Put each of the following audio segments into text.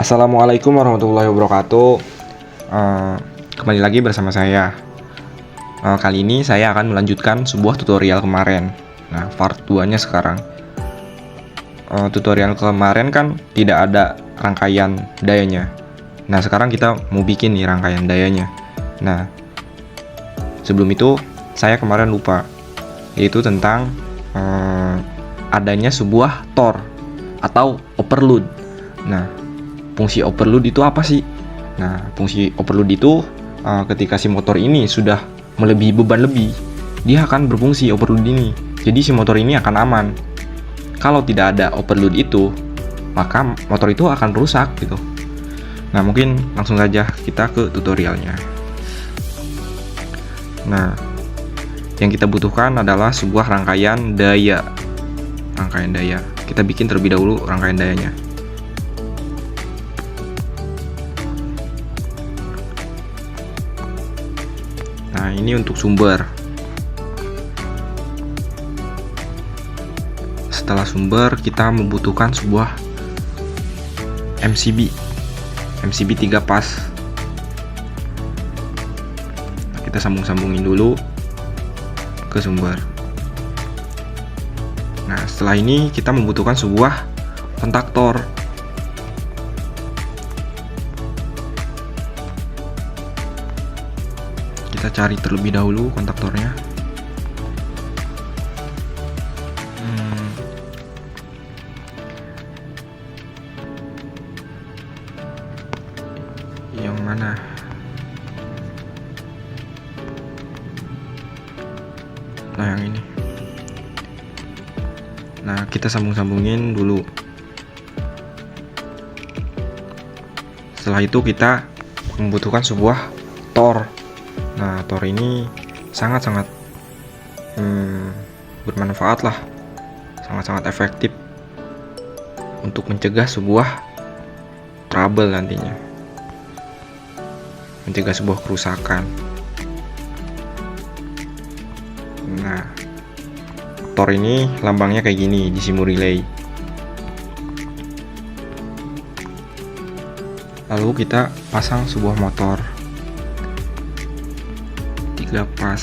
Assalamualaikum warahmatullahi wabarakatuh. Kembali lagi bersama saya. Kali ini saya akan melanjutkan sebuah tutorial kemarin. Nah, part 2-nya sekarang. Tutorial kemarin kan tidak ada rangkaian dayanya. Nah, sekarang kita mau bikin nih rangkaian dayanya. Nah, sebelum itu saya kemarin lupa, yaitu tentang adanya sebuah torque atau overload. Nah, fungsi overload itu apa sih? Nah, fungsi overload itu ketika si motor ini sudah melebihi beban lebih, dia akan berfungsi overload ini. Jadi si motor ini akan aman. Kalau tidak ada overload itu, maka motor itu akan rusak gitu. Nah, mungkin langsung saja kita ke tutorialnya. Nah, yang kita butuhkan adalah sebuah rangkaian daya. Rangkaian daya. Kita bikin terlebih dahulu rangkaian dayanya. Nah, ini untuk sumber. Setelah sumber, kita membutuhkan sebuah MCB 3 pas. Nah, kita sambung-sambungin dulu ke sumber. Nah, setelah ini kita membutuhkan sebuah kontaktor. Kita cari terlebih dahulu kontaktornya. Yang mana? Nah, yang ini. Nah, kita sambung-sambungin dulu. Setelah itu kita membutuhkan sebuah torque. Nah, torque ini sangat-sangat bermanfaat lah, sangat-sangat efektif untuk mencegah sebuah trouble nantinya, mencegah sebuah kerusakan. Nah, torque ini lambangnya kayak gini di SIMO relay. Lalu kita pasang sebuah motor 3 pas.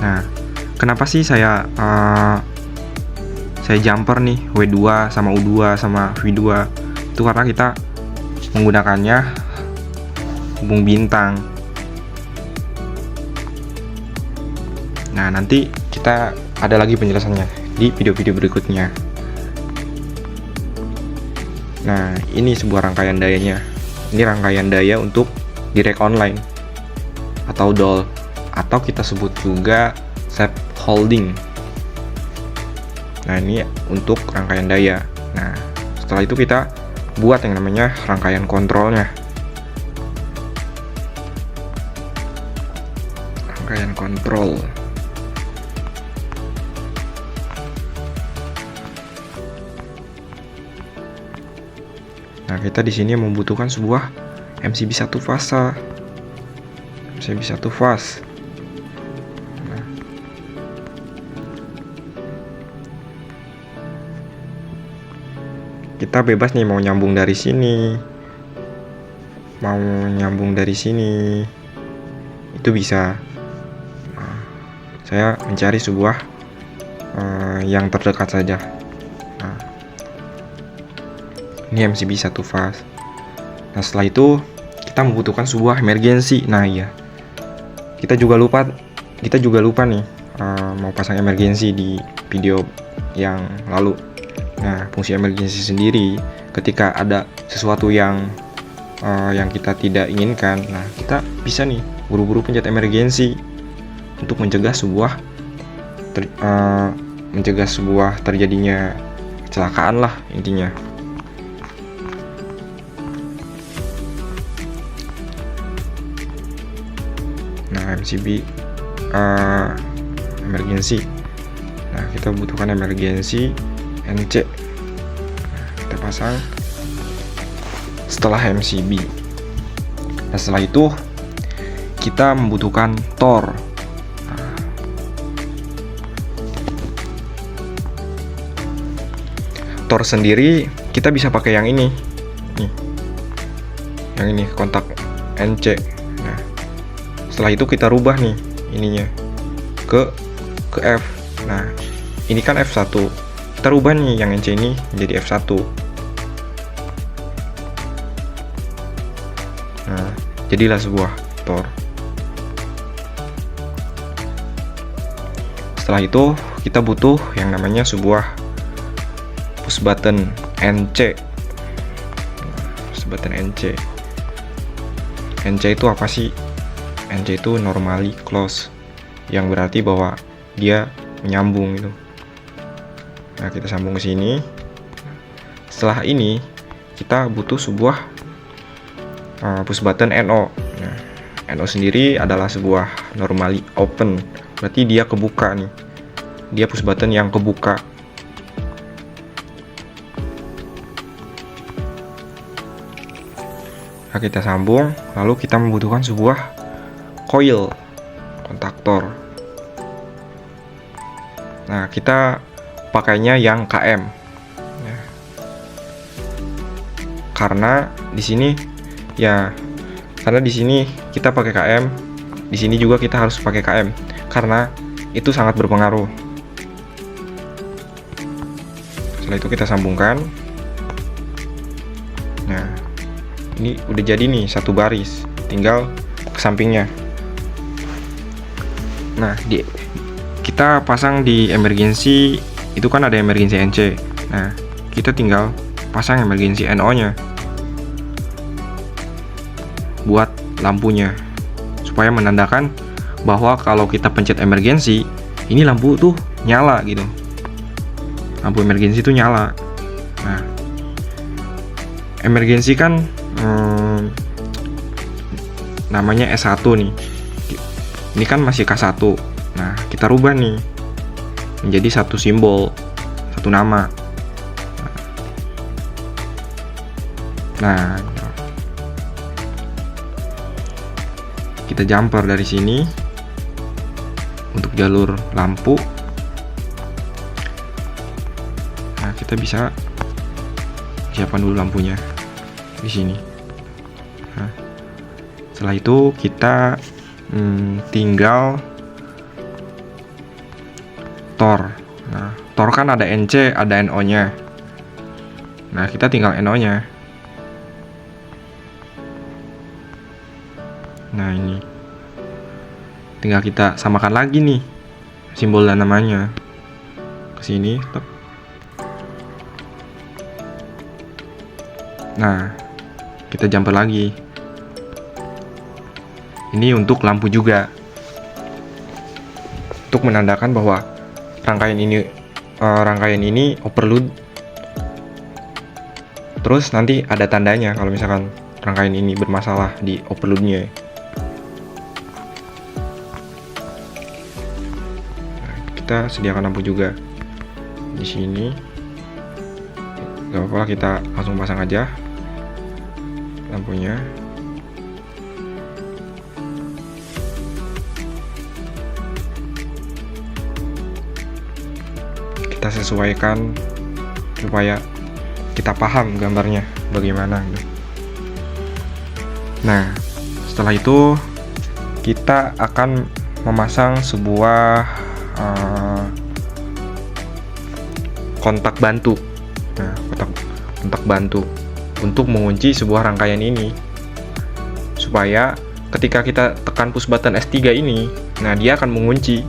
Nah, kenapa sih saya jumper nih W2 sama U2 sama V2? Itu karena kita menggunakannya hubung bintang. Nah, nanti kita ada lagi penjelasannya di video-video berikutnya. Nah, ini sebuah rangkaian dayanya. Ini rangkaian daya untuk direct online atau DOL, atau kita sebut juga shaft holding. Nah, ini untuk rangkaian daya. Nah, setelah itu kita buat yang namanya rangkaian kontrolnya. Rangkaian kontrol. Nah, kita di sini membutuhkan sebuah MCB 1 fase. MCB 1 fase. Nah. Kita bebas nih mau nyambung dari sini, mau nyambung dari sini, itu bisa. Nah, saya mencari sebuah yang terdekat saja. Nah, ini MCB 1 fase. Nah, setelah itu kita membutuhkan sebuah emergency. Nah, iya, kita juga lupa nih mau pasang emergency di video yang lalu. Nah, fungsi emergency sendiri ketika ada sesuatu yang kita tidak inginkan, nah kita bisa nih buru-buru pencet emergency untuk mencegah sebuah terjadinya kecelakaan lah intinya. Nah, MCB emergency. Nah, kita butuhkan emergency NC. Nah, kita pasang setelah MCB. Nah, setelah itu kita membutuhkan torque. Tor sendiri kita bisa pakai yang ini nih, yang ini kontak NC. Nah, setelah itu kita rubah nih ininya ke F. Nah, ini kan F1, kita rubah nih yang NC ini jadi F1. Nah, jadilah sebuah Tor. Setelah itu kita butuh yang namanya sebuah push button NC. Push button NC. NC itu apa sih? NC itu normally close, yang berarti bahwa dia menyambung gitu. Nah, kita sambung ke sini. Setelah ini kita butuh sebuah push button NO. Nah, NO sendiri adalah sebuah normally open, berarti dia kebuka nih. Dia push button yang kebuka. Nah, kita sambung, lalu kita membutuhkan sebuah coil kontaktor. Nah, kita pakainya yang KM. Ya. Karena di sini kita pakai KM, di sini juga kita harus pakai KM karena itu sangat berpengaruh. Setelah itu kita sambungkan. Nah, ini udah jadi nih satu baris, tinggal ke sampingnya. Nah, kita pasang di emergency, itu kan ada emergency NC. Nah, kita tinggal pasang emergency NO nya buat lampunya, supaya menandakan bahwa kalau kita pencet emergency, ini lampu tuh nyala gitu. Lampu emergency tuh nyala. Nah, emergency kan namanya S1 nih. Ini kan masih K1. Nah, kita rubah nih menjadi satu simbol, satu nama. Nah, kita jumper dari sini untuk jalur lampu. Nah, kita bisa siapkan dulu lampunya di sini. Nah, setelah itu kita tinggal Tor. Nah, Tor kan ada NC, ada NO nya. Nah, kita tinggal NO nya. Nah, ini tinggal kita samakan lagi nih simbol dan namanya ke sini. Nah, kita jumper lagi. Ini untuk lampu juga, untuk menandakan bahwa rangkaian ini overload. Terus nanti ada tandanya kalau misalkan rangkaian ini bermasalah di overloadnya. Nah, kita sediakan lampu juga di sini. Gak apa-apa, kita langsung pasang aja lampunya. Kita sesuaikan supaya kita paham gambarnya bagaimana. Nah, setelah itu kita akan memasang sebuah kontak bantu. Nah, kontak bantu untuk mengunci sebuah rangkaian ini, supaya ketika kita tekan push button S3 ini, nah dia akan mengunci.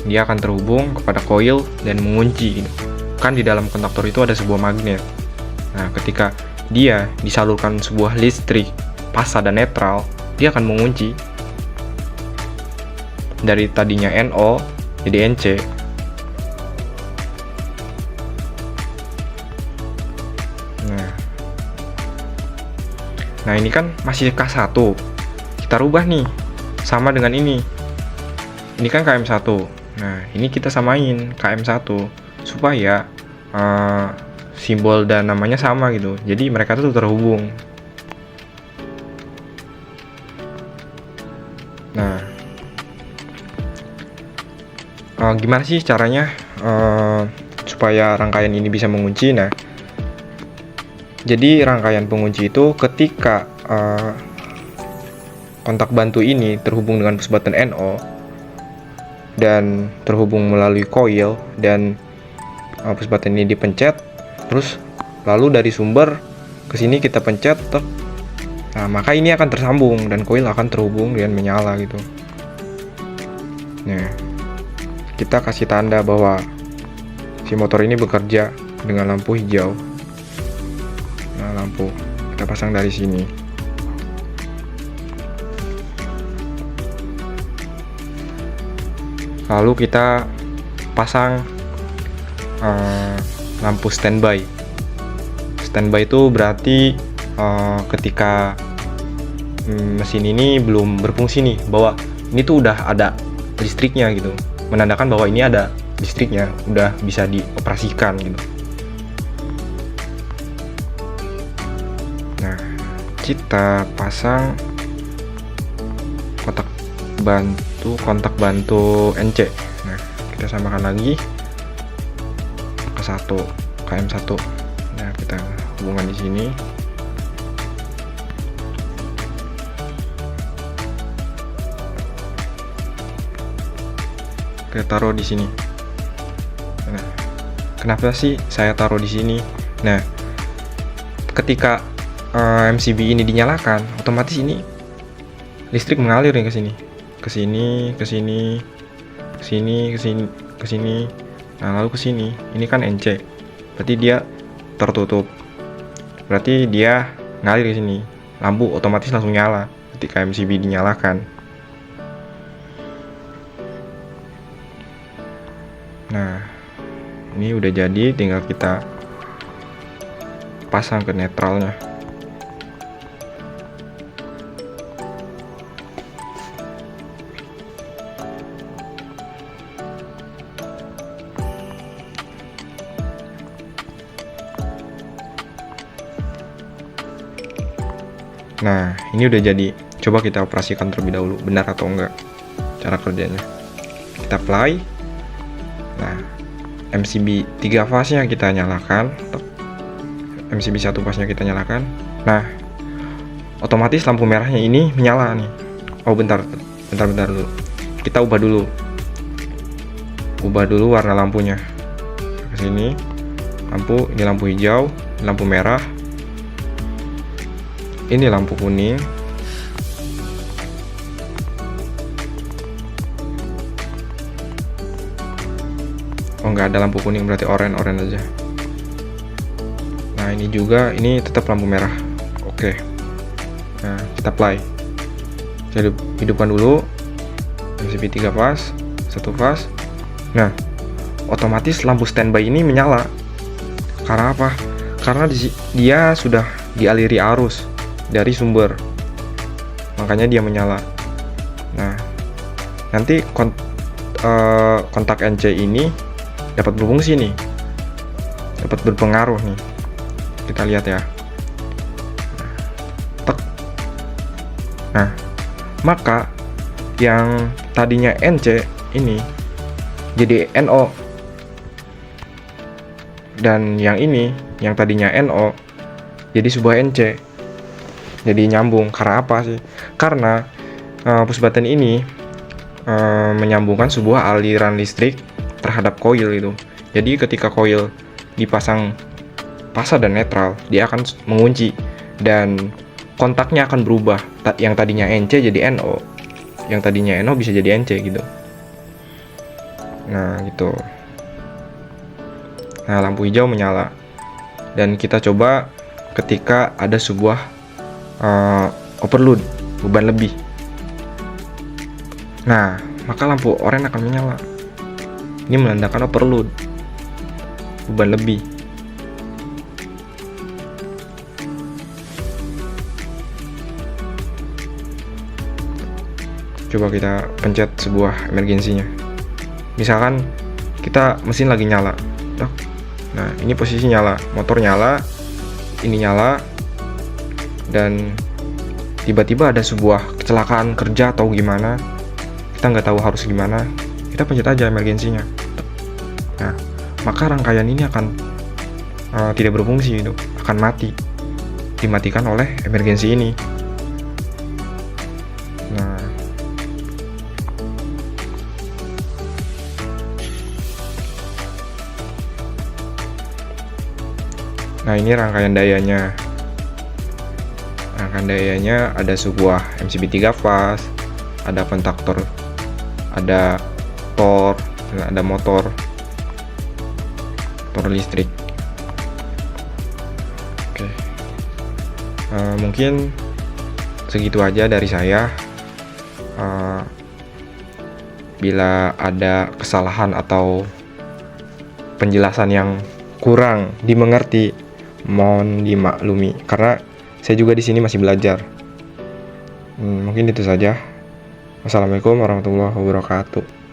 Dia akan terhubung kepada coil dan mengunci. Kan di dalam kontaktor itu ada sebuah magnet. Nah, ketika dia disalurkan sebuah listrik pasa dan netral, dia akan mengunci. Dari tadinya NO jadi NC. Nah, ini kan masih K1. Kita rubah nih sama dengan ini. Ini kan KM1. Nah, ini kita samain KM1 supaya simbol dan namanya sama gitu. Jadi mereka tuh terhubung. Nah, gimana sih caranya supaya rangkaian ini bisa mengunci. Nah, jadi rangkaian pengunci itu ketika kontak bantu ini terhubung dengan bus button NO dan terhubung melalui coil, dan push button ini dipencet, terus lalu dari sumber ke sini kita pencet, nah maka ini akan tersambung dan coil akan terhubung dan menyala gitu. Nah, kita kasih tanda bahwa si motor ini bekerja dengan lampu hijau. Nah, lampu kita pasang dari sini. Lalu kita pasang lampu standby. Standby itu berarti ketika mesin ini belum berfungsi nih, bahwa ini tuh udah ada listriknya gitu, menandakan bahwa ini ada listriknya, udah bisa dioperasikan gitu. Nah, kita pasang kontak bantu NC. Nah, kita samakan lagi ke KM1. Nah, kita hubungan di sini. Kita taruh di sini. Nah, kenapa sih saya taruh di sini? Nah, ketika MCB ini dinyalakan, otomatis ini listrik mengalir nih ke sini. Ke sini, ke sini, ke sini, ke sini, ke sini. Nah, lalu ke sini. Ini kan NC. Berarti dia tertutup. Berarti dia ngalir ke sini. Lampu otomatis langsung nyala ketika MCB dinyalakan. Nah, ini udah jadi, tinggal kita pasang ke netralnya. Nah, ini udah jadi. Coba kita operasikan terlebih dahulu, benar atau enggak cara kerjanya. Kita play. Nah, MCB 3 fase-nya kita nyalakan. MCB 1 fase-nya kita nyalakan. Nah, otomatis lampu merahnya ini menyala nih. Oh, bentar dulu. Kita ubah dulu. Warna lampunya. Ke sini. Ini lampu hijau, lampu merah. Ini lampu kuning. Oh, nggak ada lampu kuning, berarti oranye aja. Nah, ini juga, ini tetap lampu merah. Oke. Nah, kita play. Saya hidupkan dulu. MCB 3 fase, 1 fase. Nah, otomatis lampu standby ini menyala. Karena apa? Karena dia sudah dialiri arus dari sumber, makanya dia menyala. Nah, nanti kontak NC ini dapat berfungsi nih, dapat berpengaruh nih. Kita lihat ya. Nah, maka yang tadinya NC ini jadi NO, dan yang ini yang tadinya NO jadi sebuah NC. Jadi nyambung. Karena apa sih? Karena push button ini menyambungkan sebuah aliran listrik terhadap coil itu. Jadi ketika coil dipasang fase dan netral, dia akan mengunci dan kontaknya akan berubah. Yang tadinya NC jadi NO, yang tadinya NO bisa jadi NC gitu. Nah, gitu. Nah, lampu hijau menyala. Dan kita coba ketika ada sebuah overload, beban lebih. Nah, maka lampu oranye akan menyala. Ini menandakan overload, beban lebih. Coba kita pencet sebuah emergensinya. Misalkan kita mesin lagi nyala. Nah, ini posisi nyala, motor nyala, ini nyala, dan tiba-tiba ada sebuah kecelakaan kerja atau gimana, kita nggak tahu harus gimana, kita pencet aja emergensinya. Nah, maka rangkaian ini akan tidak berfungsi gitu, akan mati, dimatikan oleh emergensi ini. Nah ini rangkaian dayanya. Rangkaian dayanya ada sebuah MCB 3 fase, ada kontaktor, ada tor, ada motor listrik. Oke. Mungkin segitu aja dari saya. Bila ada kesalahan atau penjelasan yang kurang dimengerti, mohon dimaklumi karena saya juga di sini masih belajar. Mungkin itu saja. Wassalamualaikum warahmatullahi wabarakatuh.